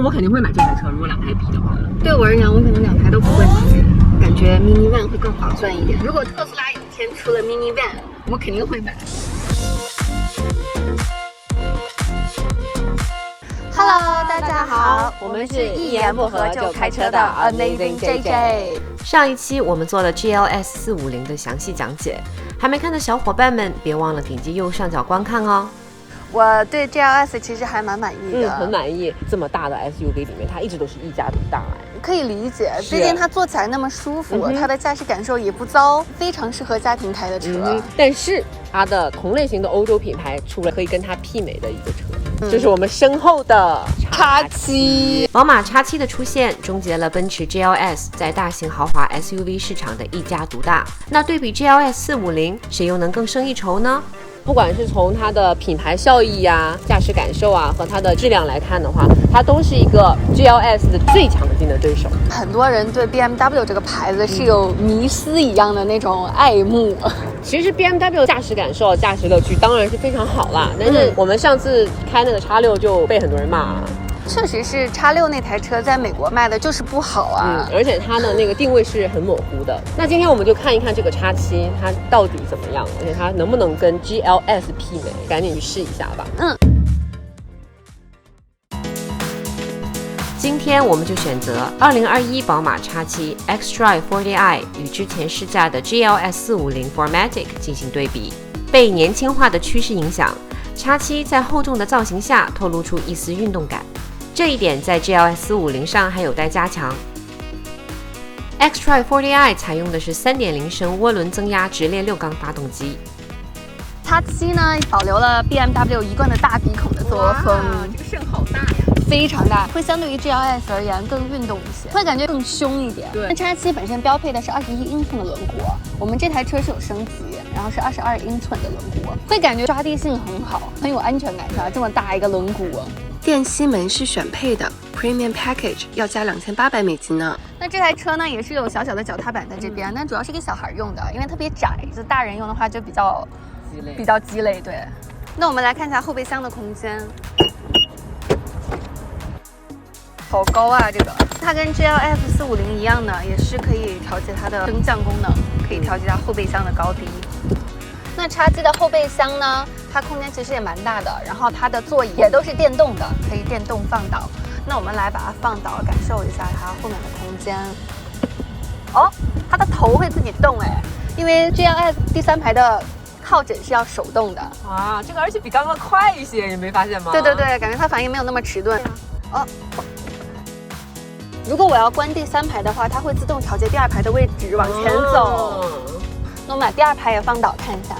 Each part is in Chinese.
我肯定会买这台车，如果两台比的话。对我而言，我可能两台都不会买，感觉 mini van 会更划算一点。如果特斯拉有一天出了 mini van， 我肯定会买。Hello， 大家好，我们是一言不合就开车的 Amazing JJ。上一期我们做了 GLS 450的详细讲解，还没看的小伙伴们别忘了点击右上角观看哦。我对 GLS 其实还蛮满意的，很满意。这么大的 SUV 里面，它一直都是一家独大。可以理解，毕竟它坐起来那么舒服，它的驾驶感受也不糟，非常适合家庭开的车。但是它的同类型的欧洲品牌出了可以跟它媲美的一个车，就是我们身后的 X7。宝马 X7 的出现，终结了奔驰 GLS 在大型豪华 SUV 市场的一家独大。那对比 GLS 450，谁又能更胜一筹呢？不管是从它的品牌效益呀、驾驶感受啊和它的质量来看的话，它都是一个 GLS 的最强劲的对手。很多人对 BMW 这个牌子是有迷思一样的那种爱慕。其实 BMW 驾驶感受、驾驶乐趣当然是非常好啦，但是我们上次开那个 X6就被很多人骂。确实是 X6那台车在美国卖的就是不好啊，而且它的那个定位是很模糊的。那今天我们就看一看这个 X7 它到底怎么样，而且它能不能跟 GLS 媲美，赶紧去试一下吧。今天我们就选择2021宝马 X7 xDrive 40i 与之前试驾的 GLS 450 4MATIC 进行对比。被年轻化的趋势影响， X7 在厚重的造型下透露出一丝运动感，这一点在 GLS 450上还有待加强。xDrive 40i 采用的是 3.0 升涡轮增压直列6缸发动机。X7呢保留了 BMW 一贯的大鼻孔的作风，这个肾好大呀，非常大，会相对于 GLS 而言更运动一些，会感觉更凶一点。对，那 X7 本身标配的是21英寸的轮毂，我们这台车是有升级，然后是22英寸的轮毂，会感觉抓地性很好，很有安全感，是吧？这么大一个轮毂。电吸门是选配的 Premium Package， 要加2800美金呢。那这台车呢也是有小小的脚踏板在这边，但主要是给小孩用的，因为特别窄，就大人用的话就比较鸡肋。对，那我们来看一下后备箱的空间。好高啊！这个它跟 GLS 450一样的，也是可以调节它的升降功能，可以调节它后备箱的高低。那 X7 的后备箱呢，它空间其实也蛮大的，然后它的座椅也都是电动的，可以电动放倒。那我们来把它放倒，感受一下它后面的空间。哦，它的头会自己动哎，因为 GLS 第3排的靠枕是要手动的啊，这个而且比刚刚快一些，你没发现吗？对，感觉它反应没有那么迟钝。如果我要关第3排的话，它会自动调节第2排的位置往前走。那我们把第2排也放倒看一下，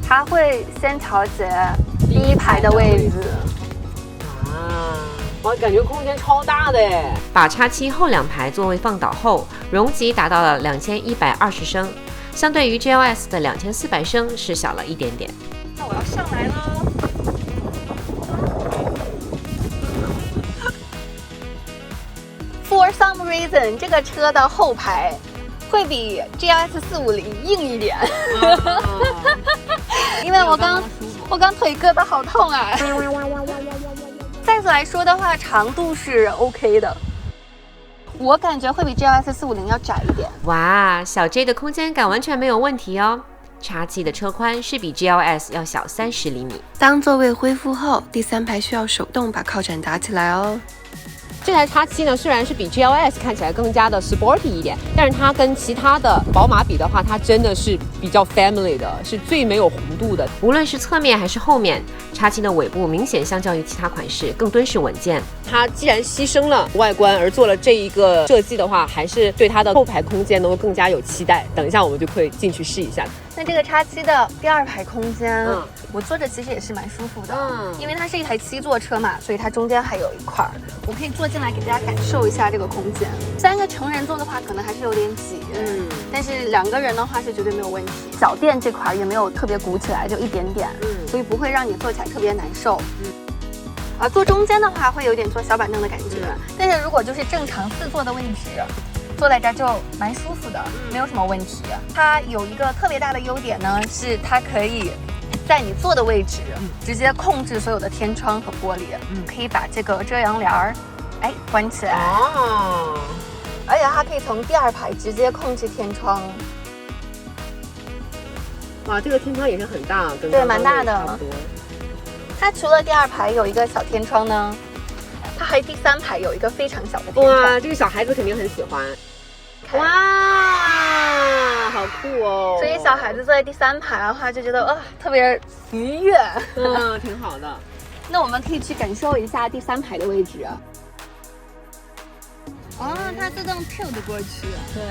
它会先调节第1排的位置。我感觉空间超大的哎！把 X7 后2排座位放倒后，容积达到了2120升，相对于 GLS 的2400升是小了一点点。那我要上来了。For some reason， 这个车的后排会比 GLS 450硬一点，因为我刚腿胳膊好痛啊。再次来说的话，长度是 OK 的，我感觉会比 GLS 450要窄一点。哇，小 J 的空间感完全没有问题哦。X7 的车宽是比 GLS 要小30厘米。当座位恢复后，第3排需要手动把靠枕打起来哦。这台 X7 呢，虽然是比 GLS 看起来更加的 sporty 一点，但是它跟其他的宝马比的话，它真的是比较 family 的，是最没有弧度的。无论是侧面还是后面，X7 的尾部明显相较于其他款式更敦实稳健。它既然牺牲了外观而做了这一个设计的话，还是对它的后排空间能够更加有期待。等一下我们就可以进去试一下。那这个 X7 的第2排空间，我坐着其实也是蛮舒服的，因为它是一台7座车嘛，所以它中间还有一块，我可以坐进来给大家感受一下这个空间。3个成人坐的话，可能还是有点挤，但是2个人的话是绝对没有问题。脚垫这块也没有特别鼓起来，就一点点，所以不会让你坐起来特别难受。坐中间的话会有点坐小板凳的感觉，但是如果就是正常4座的位置，坐在这儿就蛮舒服的，没有什么问题。它有一个特别大的优点呢，是它可以在你坐的位置，直接控制所有的天窗和玻璃。可以把这个遮阳帘儿，哎，关起来。哦，而且它可以从第2排直接控制天窗。哇，这个天窗也是很大，跟对，蛮大的。差不多。它除了第2排有一个小天窗呢，它还第3排有一个非常小的天窗。哇，这个小孩子肯定很喜欢。哇，好酷哦！所以小孩子坐在第3排的话，就觉得特别愉悦。挺好的。那我们可以去感受一下第3排的位置。它自动 tilt 过去。对。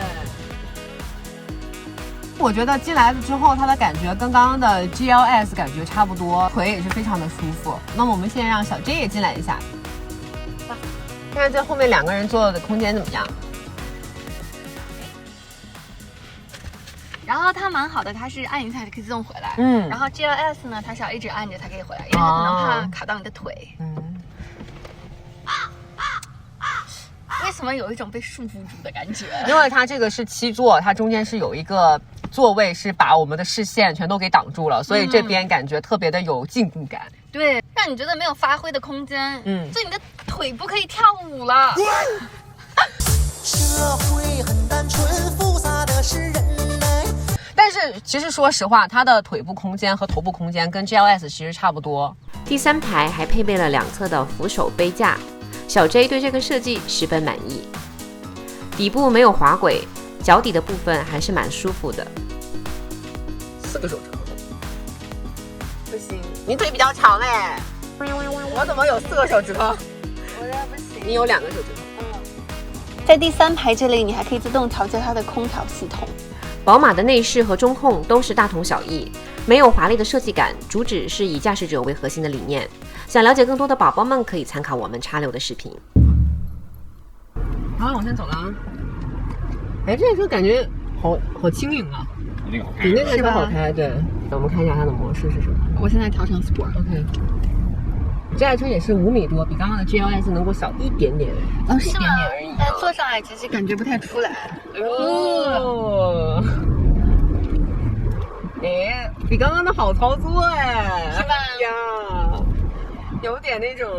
我觉得进来了之后，它的感觉跟刚刚的 GLS 感觉差不多，腿也是非常的舒服。那么我们现在让小 J 也进来一下，看看这后面2个人坐的空间怎么样？然后它蛮好的，它是按一下就可以自动回来。然后 GLS 呢，它是要一直按着才可以回来，因为它可能怕卡到你的腿。为什么有一种被束缚住的感觉？因为它这个是7座，它中间是有一个座位是把我们的视线全都给挡住了，所以这边感觉特别的有禁锢感。对，让你觉得没有发挥的空间。所以你的腿不可以跳舞了。社会很单纯，复杂的是人类。但是其实说实话，它的腿部空间和头部空间跟 GLS 其实差不多。第3排还配备了2侧的扶手杯架，小 J 对这个设计十分满意。底部没有滑轨，脚底的部分还是蛮舒服的。4个手指头不行，你腿比较长哎。我怎么有4个手指头？我这不行。你有2个手指头。在第3排这里，你还可以自动调节它的空调系统。宝马的内饰和中控都是大同小异，没有华丽的设计感，主旨是以驾驶者为核心的理念。想了解更多的宝宝们可以参考我们X6的视频。好，我先走了啊。哎，这车感觉好轻盈啊，比那台车好开。对，我们看一下它的模式是什么。我现在调成 Sport。OK。这台车也是5米多，比刚刚的 GLS 能够小一点点。是吗？而已。但坐上来其实感觉不太出来。哎，比刚刚的好操作哎，是吧？呀，有点那种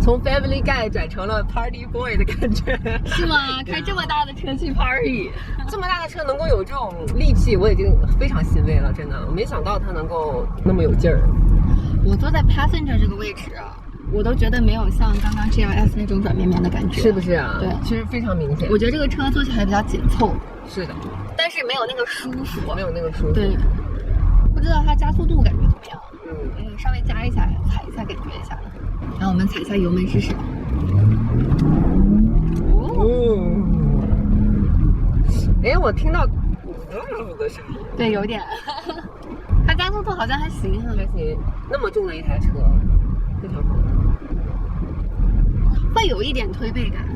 从 Family Guy 转成了 Party Boy 的感觉。是吗？开这么大的车去 Party， 这么大的车能够有这种力气，我已经非常欣慰了，真的，我没想到它能够那么有劲儿。我坐在 Passenger 这个位置啊，我都觉得没有像刚刚 GLS 那种软绵绵的感觉，是不是啊？对，其实非常明显。我觉得这个车坐起来比较紧凑，是的，但是没有那个舒服，没有那个舒服。对，不知道它加速度感觉怎么样？稍微加一下，踩一下，感觉一下。然后我们踩一下油门试试。哎，我听到的声音。对，有点。它加速度好像还行，还行。那么重的一台车，非常好。会有一点推背感。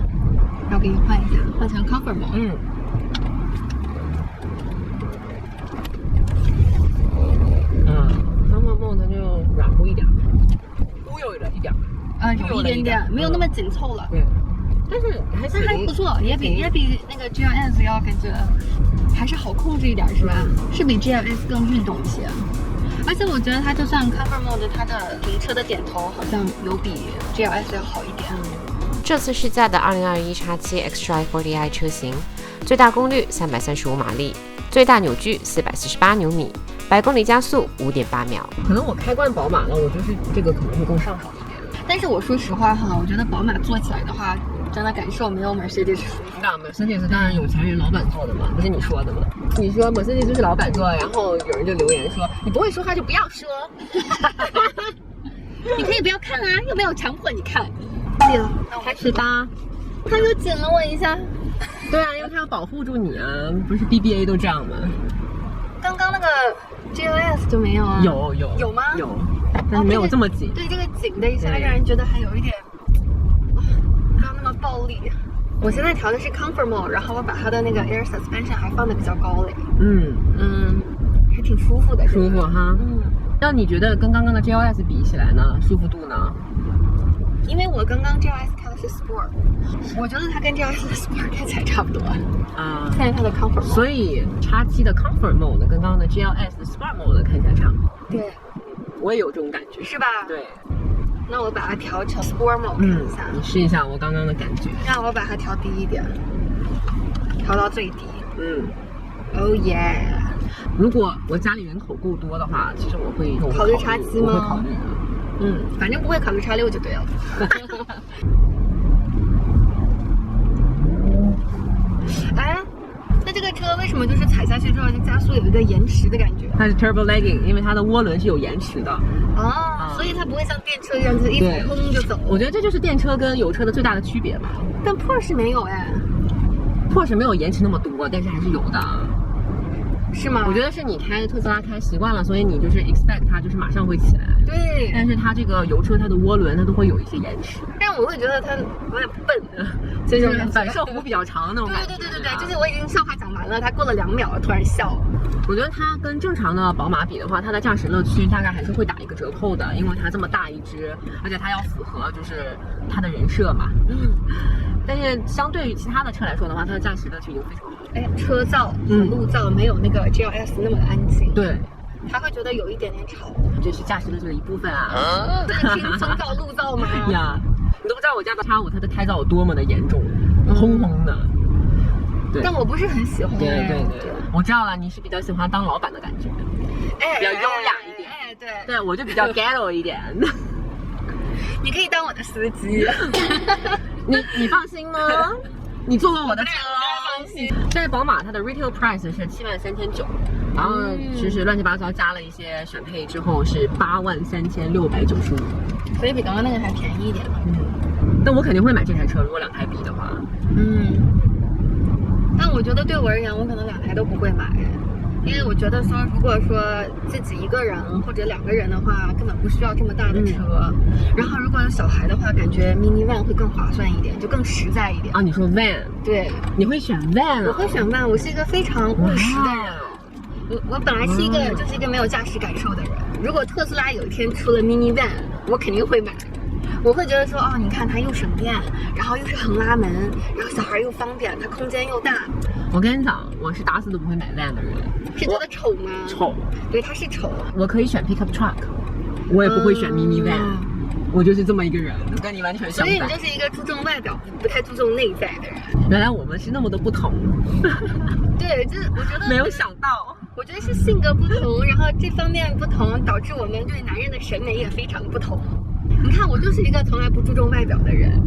然后给你换一下，换成 Comfort Mode。Comfort Mode 它就软乎一点，忽悠了一点。有一点点，没有那么紧凑了。对。但是还不错，也比那个 GLS 要感觉还是好控制一点，是吧？是比 GLS 更运动一些。而且我觉得它就算 Comfort Mode， 它的停车的点头好像有比 GLS 要好一点。这次试驾的2021 X7 xDrive 40i 车型，最大功率335马力，最大扭矩448牛米，100公里加速5.8秒。可能我开惯宝马了，我就是这个可能会更上手一点。但是我说实话哈，我觉得宝马坐起来的话，真的感受没有 Mercedes 舒服。那 Mercedes 当然有钱人老板坐的嘛，不是你说的吗？你说 Mercedes 就是老板坐，然后有人就留言说你不会说话就不要说，你可以不要看啊，又没有强迫你看。对了，开始搭，他又紧了我一下。对啊，因为他要保护住你啊，不是 BBA 都这样吗？刚刚那个 GLS 就没有啊？有吗？有，但是没有这么紧。对，这个紧的一下让人觉得还有一点，不要那么暴力。我现在调的是 Comfort Mode， 然后我把它的那个 Air Suspension 还放的比较高嘞。还挺舒服的。舒服哈。那你觉得跟刚刚的 GLS 比起来呢，舒服度呢？因为我刚刚 GLS 开的是 Sport， 我觉得它跟 GLS 的 Sport 开起来差不多啊。看它的 Comfort Mode， 所以X7的 Comfort Mode 跟刚刚的 GLS 的 Sport Mode 看起来差不多。对，我也有这种感觉，是吧？对。那我把它调成 Sport Mode 看一下，你试一下我刚刚的感觉。让我把它调低一点，调到最低。Oh yeah！ 如果我家里人口够多的话，其实我会考虑X7吗？我会考虑的。反正不会考虑X6就对了。哎，那这个车为什么就是踩下去之后就加速有一个延迟的感觉？它是 turbo lagging， 因为它的涡轮是有延迟的。所以它不会像电车一样，就是一踩轰就走。我觉得这就是电车跟油车的最大的区别吧。但 Porsche 没有哎，Porsche 没有延迟那么多，但是还是有的。是吗？我觉得是你开特斯拉开习惯了，所以你就是 expect 它就是马上会起来。对。但是它这个油车它的涡轮它都会有一些延迟。但我会觉得它有点笨，就是反射弧比较长的那种感觉。对，就是我已经笑话讲完了，它过了2秒突然笑。我觉得它跟正常的宝马比的话，它的驾驶乐趣大概还是会打一个折扣的，因为它这么大一只，而且它要符合就是它的人设嘛。但是相对于其他的车来说的话，它的驾驶乐趣已经非常好。哎，车噪和路噪没有那个 GLS 那么的安静。对。他会觉得有一点点吵，这是驾驶乐趣的一部分啊。这个听风噪、路噪吗？呀，你都不知道我家的X5它的胎噪有多么的严重，轰轰的。对，但我不是很喜欢。对，我知道了，你是比较喜欢当老板的感觉，比较优雅一点。对，我就比较 ghetto 一点。你可以当我的司机。你放心吗？你坐过我的车，放心。现在宝马它的 retail price 是73900，然后就是乱七八糟加了一些选配之后是83695，所以比刚刚那个还便宜一点。但我肯定会买这台车，如果2台比的话。但我觉得对我而言，我可能2台都不会买。因为我觉得说，如果说自己一个人或者2个人的话，根本不需要这么大的车。然后如果有小孩的话，感觉 mini van 会更划算一点，就更实在一点。啊，你说 van？ 对，你会选 van？我会选 van， 我是一个非常务实的人。我本来是一个就是一个没有驾驶感受的人。如果特斯拉有一天出了 mini van， 我肯定会买。我会觉得说，你看它又省电，然后又是横拉门，然后小孩又方便，它空间又大。我跟你讲，我是打死都不会买 van 的人。是觉得丑吗？丑。对，它是丑。我可以选 pickup truck， 我也不会选 mini van。我就是这么一个人，跟你完全相反。所以你就是一个注重外表，不太注重内在的人。原来我们是那么的不同。对，就是我觉得没有想到，我觉得是性格不同，然后这方面不同，导致我们对男人的审美也非常不同。你看，我就是一个从来不注重外表的人。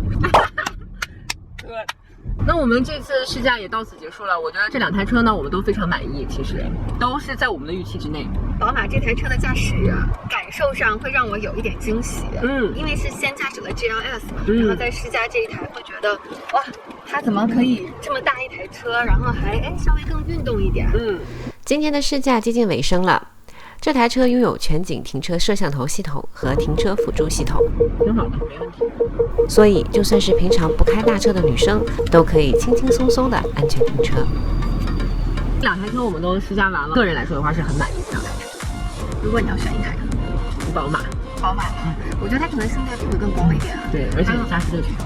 那我们这次试驾也到此结束了。我觉得这2台车呢，我们都非常满意，其实都是在我们的预期之内。宝马这台车的驾驶感受上会让我有一点惊喜。因为是先驾驶了 GLS 嘛，然后再试驾这一台，会觉得哇，它怎么可以这么大一台车，然后还稍微更运动一点。今天的试驾接近尾声了。这台车拥有全景停车摄像头系统和停车辅助系统，挺好的，没问题。所以就算是平常不开大车的女生，都可以轻轻松松的安全停车。2台车我们都试驾完了，个人来说的话是很满意的2台车。如果你要选一台，宝马。我觉得它可能性价比会更高一点。对，而且驾驶乐趣高。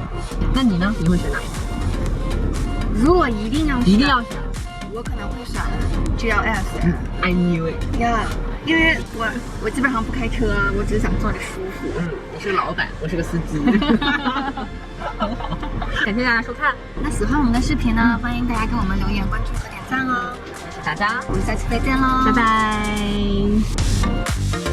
那你呢？你会选哪一台？如果一定要选，我可能会选 GLS。I knew it。因为我基本上不开车，我只是想坐着舒服。你是个老板，我是个司机。感谢大家收看。那喜欢我们的视频呢，欢迎大家给我们留言、关注和点赞哦。谢谢大家，我们下期再见喽，拜拜。